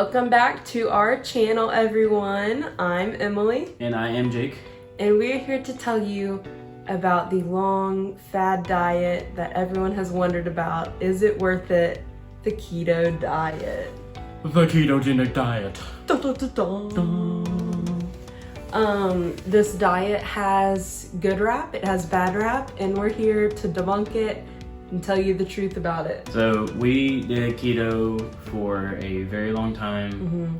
Welcome back to our channel, everyone. I'm Emily. And I am Jake. And we're here to tell you about the long fad diet that everyone has wondered about. Is it worth it? The keto diet. The ketogenic diet. Dun, dun, dun, dun. This diet has good rap, it has bad rap, and we're here to debunk it and tell you the truth about it. So we did keto for a very long time,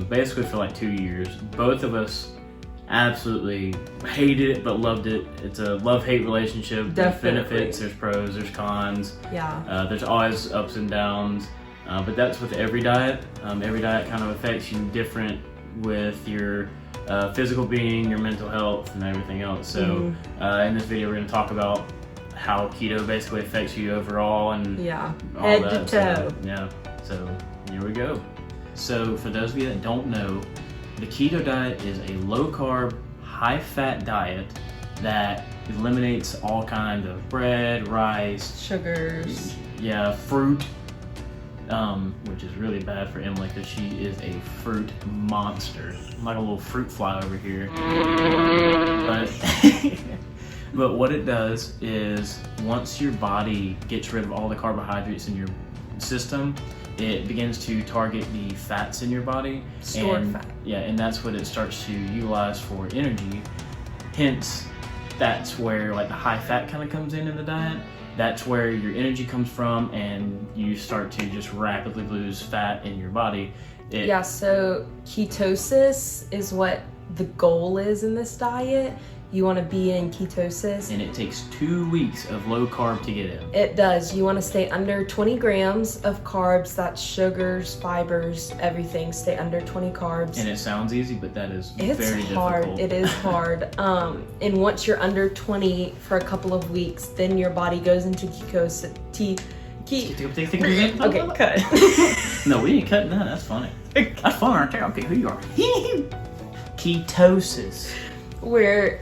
basically for like 2 years. Both of us absolutely hated it but loved it. It's a love-hate relationship. There's benefits, there's pros, there's cons. Yeah. There's always ups and downs, but that's with every diet. Every diet kind of affects you different with your physical being, your mental health, and everything else. So in this video we're going to talk about how keto basically affects you overall and all head that. to toe. So here we go. So for those of you that don't know, the keto diet is a low-carb, high-fat diet that eliminates all kinds of bread, rice, sugars, fruit, which is really bad for Emily because she is a fruit monster. I'm like a little fruit fly over here. But what it does is once your body gets rid of all the carbohydrates in your system, it begins to target the fats in your body. Stored fat. Yeah, and that's what it starts to utilize for energy. Hence, that's where like the high fat kind of comes in the diet. That's where your energy comes from, and you start to just rapidly lose fat in your body. So ketosis is what the goal is in this diet. You want to be in ketosis. And it takes 2 weeks of low carb to get in. It does. You want to stay under 20 grams of carbs. That's sugars, fibers, everything. Stay under 20 carbs. And it sounds easy, but that is it's very hard. difficult. It is hard. And once you're under 20 for a couple of weeks, then your body goes into ketosis. Okay, cut. No, we ain't cutting that. That's funny. That's fun right there. Okay, who you are? Ketosis. Where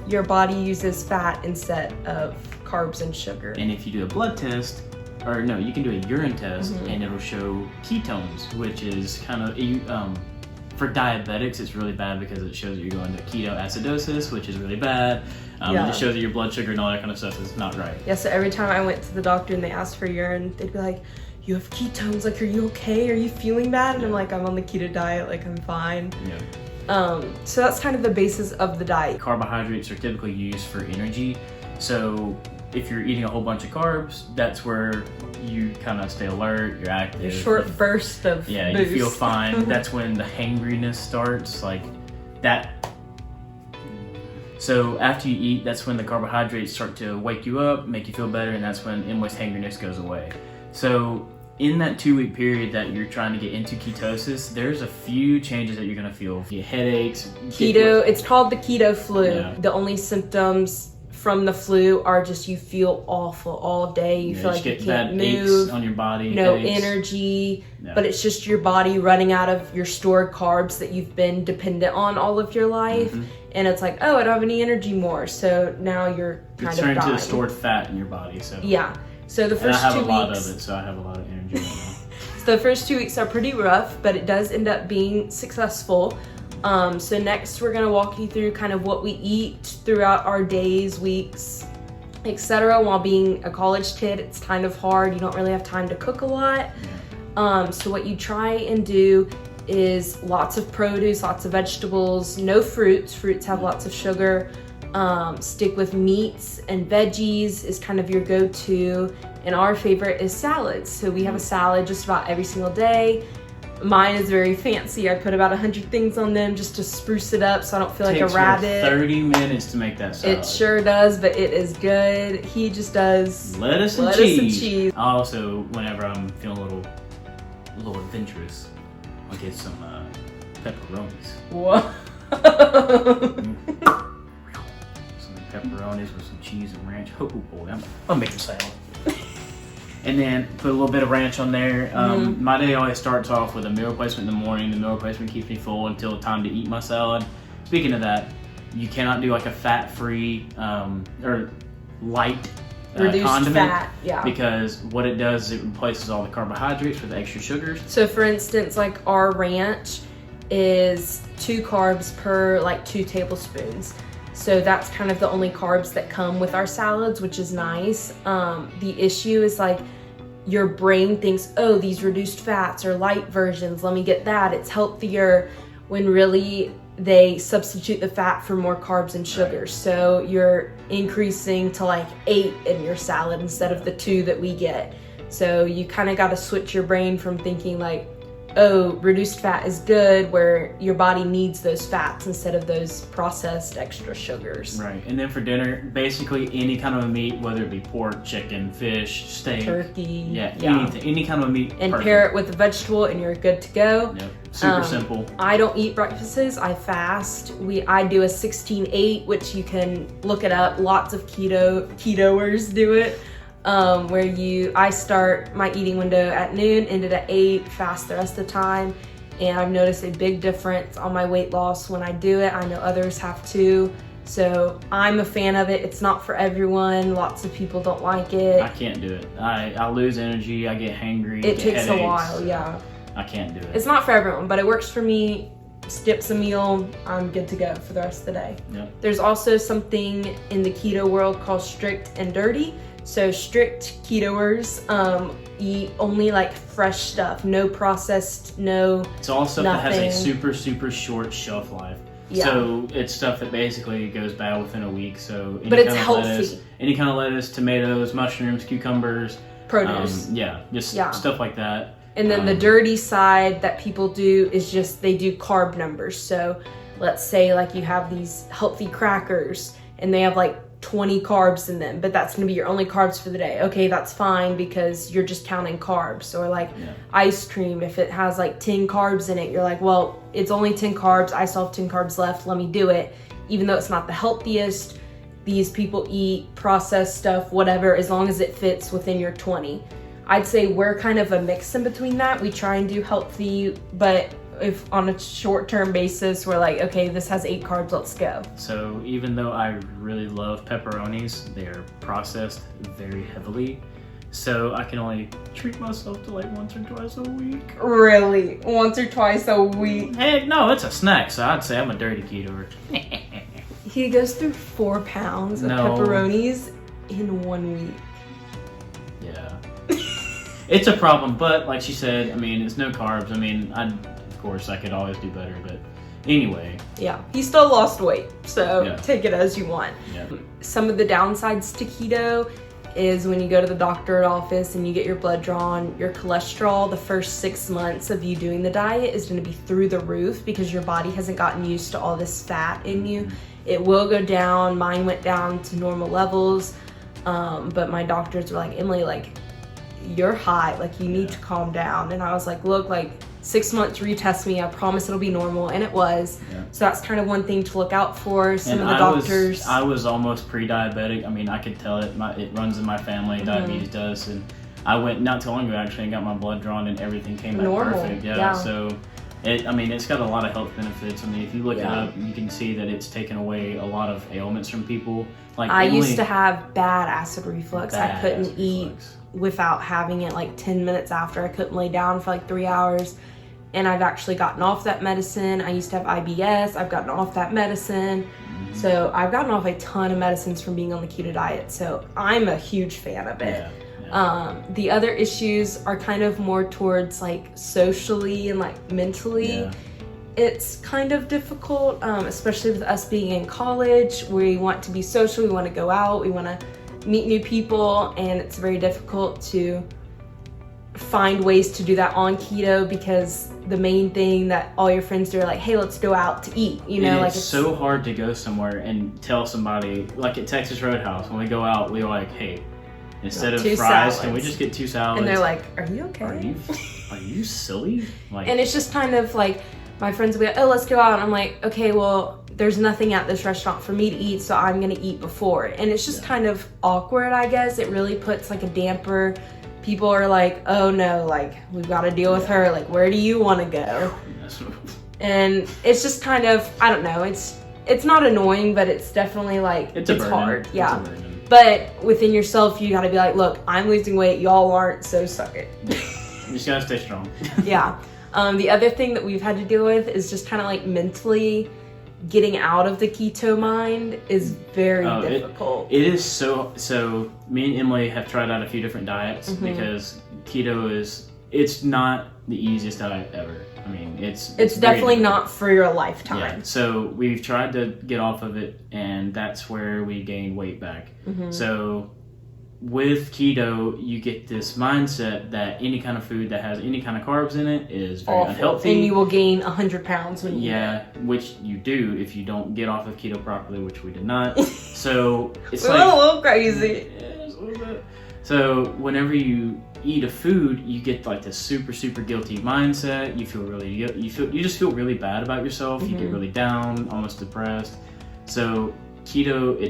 your body uses fat instead of carbs and sugar. And if you do a blood test, or no, you can do a urine test, and it'll show ketones, which is kind of for diabetics, it's really bad because it shows that you're going to ketoacidosis, which is really bad. It just shows that your blood sugar and all that kind of stuff is not right. Yeah, so every time I went to the doctor and they asked for urine, they'd be like, "You have ketones, like, are you okay? Are you feeling bad?" And I'm like, "I'm on the keto diet, like, I'm fine." Yeah. So that's kind of the basis of the diet. Carbohydrates are typically used for energy. So if you're eating a whole bunch of carbs, that's where you kind of stay alert, you're active. Your short burst of boost. You feel fine. That's when the hangriness starts, like that. So after you eat, that's when the carbohydrates start to wake you up, make you feel better, and that's when Emily's hangriness goes away. So in that 2 week period that you're trying to get into ketosis, there's a few changes that you're gonna feel. You get headaches. It's called the keto flu. Yeah. The only symptoms from the flu are just you feel awful all day. You feel like you can't move. On your body. No headaches. Energy. Yeah. But it's just your body running out of your stored carbs that you've been dependent on all of your life. And it's like, oh, I don't have any energy more. So now you're kind of dying. It's turned to stored fat in your body. So yeah. So the first 2 weeks. I have a lot of it, so I have a lot of energy right now. So the first 2 weeks are pretty rough, but it does end up being successful. So next we're gonna walk you through kind of what we eat throughout our days, weeks, etc. While being a college kid, it's kind of hard. You don't really have time to cook a lot. So what you try and do is lots of produce, lots of vegetables, no fruits. Fruits have lots of sugar. Stick with meats and veggies is kind of your go-to, and our favorite is salads. So we have a salad just about every single day. Mine is very fancy. I put about 100 things on them just to spruce it up so I don't feel like a rabbit. 30 minutes to make that salad. It sure does, but it is good. He just does lettuce and cheese. Also, whenever I'm feeling a little adventurous, I'll get some pepperonis. What? Pepperonis with some cheese and ranch. Oh boy, I'm making salad. And then put a little bit of ranch on there. My day always starts off with a meal replacement in the morning. The meal replacement keeps me full until time to eat my salad. Speaking of that, you cannot do like a fat-free or light reduced condiment. fat, yeah. Because what it does is it replaces all the carbohydrates with extra sugars. So for instance, like our ranch is 2 carbs per like 2 tablespoons. So that's kind of the only carbs that come with our salads, which is nice. The issue is like your brain thinks, oh, these reduced fats are light versions, let me get that, it's healthier, when really they substitute the fat for more carbs and sugars. So you're increasing to like 8 in your salad instead of the 2 that we get. So you kind of got to switch your brain from thinking like, oh, reduced fat is good, where your body needs those fats instead of those processed extra sugars. Right. And then for dinner, basically any kind of a meat, whether it be pork, chicken, fish, steak, turkey, anything, any kind of a meat. And perfect. pair it with a vegetable and you're good to go. Yep. Super simple. I don't eat breakfasts, I fast. I do a 16-8, which you can look it up. Lots of ketoers do it. Where I start my eating window at noon, ended at 8, fast the rest of the time. And I've noticed a big difference on my weight loss when I do it. I know others have too. So I'm a fan of it. It's not for everyone. Lots of people don't like it. I can't do it. I lose energy, I get hangry. It takes headaches. a while, yeah. I can't do it. It's not for everyone, but it works for me. Skips a meal, I'm good to go for the rest of the day. Yep. There's also something in the keto world called strict and dirty. So strict ketoers eat only like fresh stuff, no processed, no It's all stuff nothing. that has a super, super short shelf life. Yeah. So it's stuff that basically goes bad within a week. So But it's healthy. Any kind of lettuce, tomatoes, mushrooms, cucumbers. Produce. Stuff like that. And then the dirty side that people do is just they do carb numbers. So let's say like you have these healthy crackers and they have like 20 carbs in them, but that's gonna be your only carbs for the day. Okay, that's fine because you're just counting carbs. Or like ice cream, if it has like 10 carbs in it, you're like, well, it's only 10 carbs, I still have 10 carbs left, let me do it. Even though it's not the healthiest, these people eat processed stuff, whatever, as long as it fits within your 20. I'd say we're kind of a mix in between that. We try and do healthy, but if on a short-term basis, we're like, okay, this has 8 carbs, let's go. So even though I really love pepperonis, they're processed very heavily. So I can only treat myself to like once or twice a week. Really? Once or twice a week? Heck no, it's a snack, so I'd say I'm a dirty keto. He goes through 4 pounds of pepperonis in 1 week. Yeah. It's a problem, but like she said, I mean, it's no carbs. I mean, of course, I could always do better, but anyway. Yeah, he still lost weight, so take it as you want. Yeah. Some of the downsides to keto is when you go to the doctor's office and you get your blood drawn, your cholesterol, the first 6 months of you doing the diet is going to be through the roof because your body hasn't gotten used to all this fat in you. It will go down. Mine went down to normal levels, but my doctors were like, Emily, like, you're high, like you need to calm down. And I was like, look, like 6 months retest me, I promise it'll be normal, and it was. So that's kind of one thing to look out for. Some of the doctors, I was almost pre-diabetic. I mean, I could tell it. It runs in my family. Diabetes does, and I went not too long ago actually and got my blood drawn, and everything came back perfect. So it's got a lot of health benefits. I mean, if you look it up, you can see that it's taken away a lot of ailments from people. Like I used to have bad acid reflux. I couldn't eat without having it like 10 minutes after. I couldn't lay down for like 3 hours. And I've actually gotten off that medicine. I used to have IBS. I've gotten off that medicine. So I've gotten off a ton of medicines from being on the keto diet. So I'm a huge fan of it. The other issues are kind of more towards like socially and like mentally. It's kind of difficult, especially with us being in college. We want to be social, we want to go out, we want to meet new people, and it's very difficult to find ways to do that on keto because the main thing that all your friends do are like, hey, let's go out to eat, you know? And it's so hard to go somewhere and tell somebody, like at Texas Roadhouse, when we go out, we're like, hey, instead of fries, salads. can we just get 2 salads? And they're like, are you okay? Are you silly? Like, and it's just kind of like, my friends will be like, oh, let's go out. And I'm like, okay, well, there's nothing at this restaurant for me to eat, so I'm gonna eat before. And it's just kind of awkward, I guess. It really puts like a damper. People are like, oh no, like we've got to deal with her. Like, where do you want to go? And it's just kind of, I don't know. It's not annoying, but it's definitely like it's hard. It's a burden. But within yourself, you gotta be like, look, I'm losing weight, y'all aren't, so suck it. You just gotta stay strong. Yeah. The other thing that we've had to deal with is just kind of like mentally getting out of the keto mind is very difficult. It is so me and Emily have tried out a few different diets because keto it's not the easiest diet ever. I mean, it's definitely not for your lifetime. Yeah. So we've tried to get off of it, and that's where we gained weight back. So with keto, you get this mindset that any kind of food that has any kind of carbs in it is very unhealthy. And you will gain 100 pounds when you which you do if you don't get off of keto properly, which we did not. So it's like a little crazy. Yeah, it's a little bit. So whenever you eat a food, you get like this super guilty mindset. You just feel really bad about yourself. You get really down, almost depressed. So keto,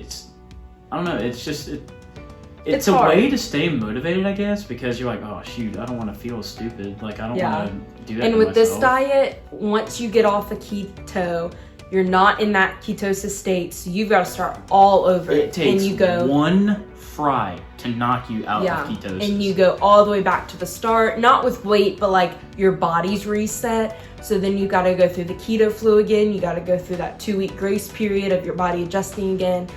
I don't know, it's a way to stay motivated, I guess, because you're like, oh shoot, I don't want to feel stupid. Like I don't want to do that. And with this diet, once you get off of keto, you're not in that ketosis state, so you've got to start all over. It takes one fry to knock you out of ketosis. And you go all the way back to the start, not with weight, but like your body's reset. So then you got to go through the keto flu again. You got to go through that 2-week grace period of your body adjusting again,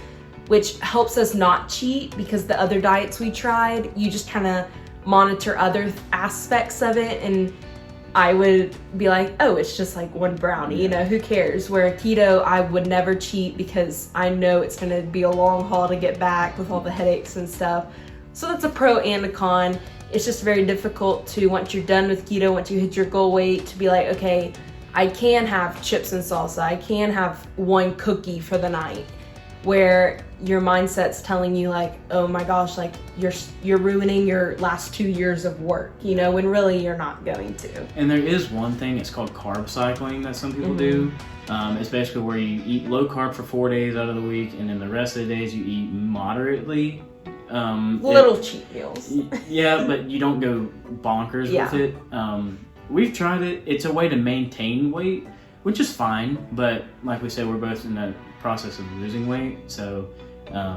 which helps us not cheat, because the other diets we tried, you just kind of monitor other aspects of it. And I would be like, oh, it's just like one brownie, you know, who cares? Where keto, I would never cheat because I know it's going to be a long haul to get back with all the headaches and stuff. So that's a pro and a con. It's just very difficult to, once you're done with keto, once you hit your goal weight, to be like, okay, I can have chips and salsa. I can have one cookie for the night. Where your mindset's telling you like, oh my gosh, like you're ruining your last 2 years of work, you know, when really you're not going to. And there is one thing, it's called carb cycling, that some people do. It's basically where you eat low carb for 4 days out of the week, and then the rest of the days you eat moderately. Little cheat meals. Yeah, but you don't go bonkers with it. We've tried it. It's a way to maintain weight, which is fine, but like we said, we're both in the process of losing weight, so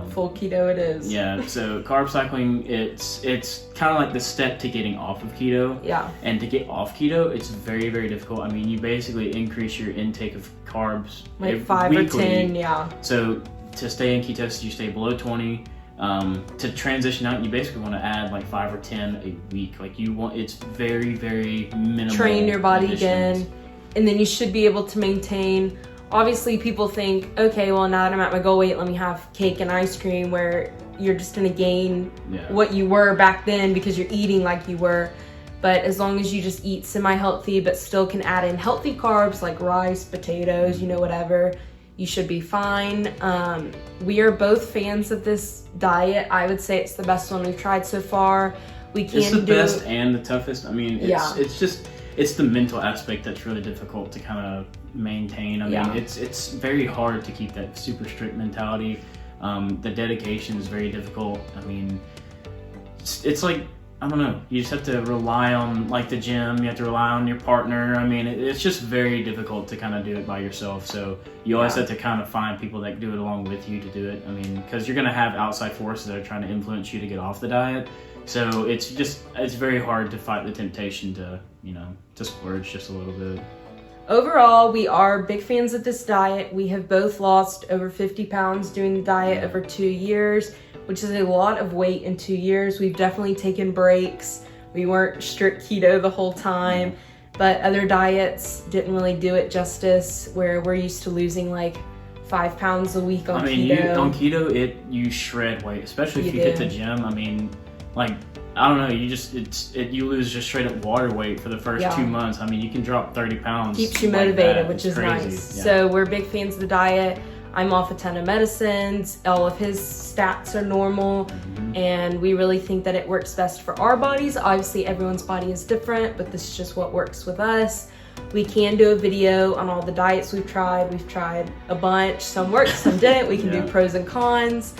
full keto it is. Yeah, so carb cycling, it's kind of like the step to getting off of keto. Yeah. And to get off keto, it's very difficult. I mean, you basically increase your intake of carbs like 5 weekly. or 10, yeah. So to stay in ketosis, you stay below 20. To transition out, you basically want to add like 5 or 10 a week. Like it's very minimal. Train your body additions. again, and then you should be able to maintain. Obviously, people think, okay, well, now that I'm at my goal weight, let me have cake and ice cream, where you're just going to gain what you were back then because you're eating like you were. But as long as you just eat semi-healthy, but still can add in healthy carbs like rice, potatoes, you know, whatever, you should be fine. We are both fans of this diet. I would say it's the best one we've tried so far. It's the best and the toughest. I mean, it's the mental aspect that's really difficult to kind of maintain. I mean, it's very hard to keep that super strict mentality. The dedication is very difficult. I mean, it's like, I don't know, you just have to rely on like the gym, you have to rely on your partner. I mean, it's just very difficult to kind of do it by yourself. So you always have to kind of find people that do it along with you to do it. I mean, because you're going to have outside forces that are trying to influence you to get off the diet. So it's very hard to fight the temptation to, you know, to splurge just a little bit. Overall, we are big fans of this diet. We have both lost over 50 pounds doing the diet over 2 years, which is a lot of weight in 2 years. We've definitely taken breaks. We weren't strict keto the whole time, but other diets didn't really do it justice, where we're used to losing like 5 pounds a week on keto. On keto, you shred weight, especially if you hit the gym. I mean, like, I don't know, you lose just straight up water weight for the first 2 months. I mean, you can drop 30 pounds. Keeps you motivated, which is nice. Yeah. So we're big fans of the diet. I'm off a ton of medicines. All of his stats are normal. And we really think that it works best for our bodies. Obviously, everyone's body is different, but this is just what works with us. We can do a video on all the diets we've tried. We've tried a bunch. Some worked, some didn't. We can do pros and cons.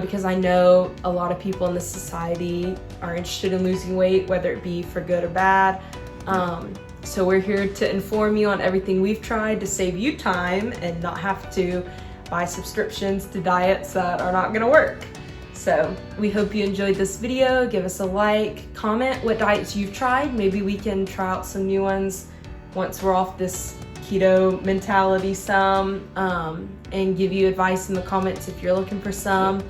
Because I know a lot of people in this society are interested in losing weight, whether it be for good or bad. So we're here to inform you on everything we've tried to save you time and not have to buy subscriptions to diets that are not going to work. So we hope you enjoyed this video. Give us a like, comment what diets you've tried. Maybe we can try out some new ones once we're off this keto mentality and give you advice in the comments if you're looking for some.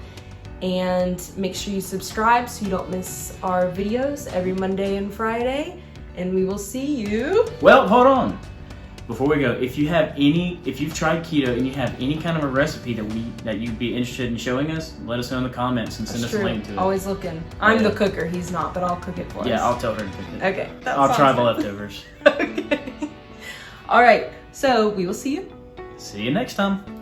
And make sure you subscribe so you don't miss our videos every Monday and Friday. And we will see you. Well, hold on. Before we go, if you've tried keto and you have any kind of a recipe that you'd be interested in showing us, let us know in the comments and send us a link to it. Always looking. I'm the cooker, he's not, but I'll cook it for us. Yeah, I'll tell her to cook it. Okay. I'll try the leftovers. Okay. All right. So we will see you. See you next time.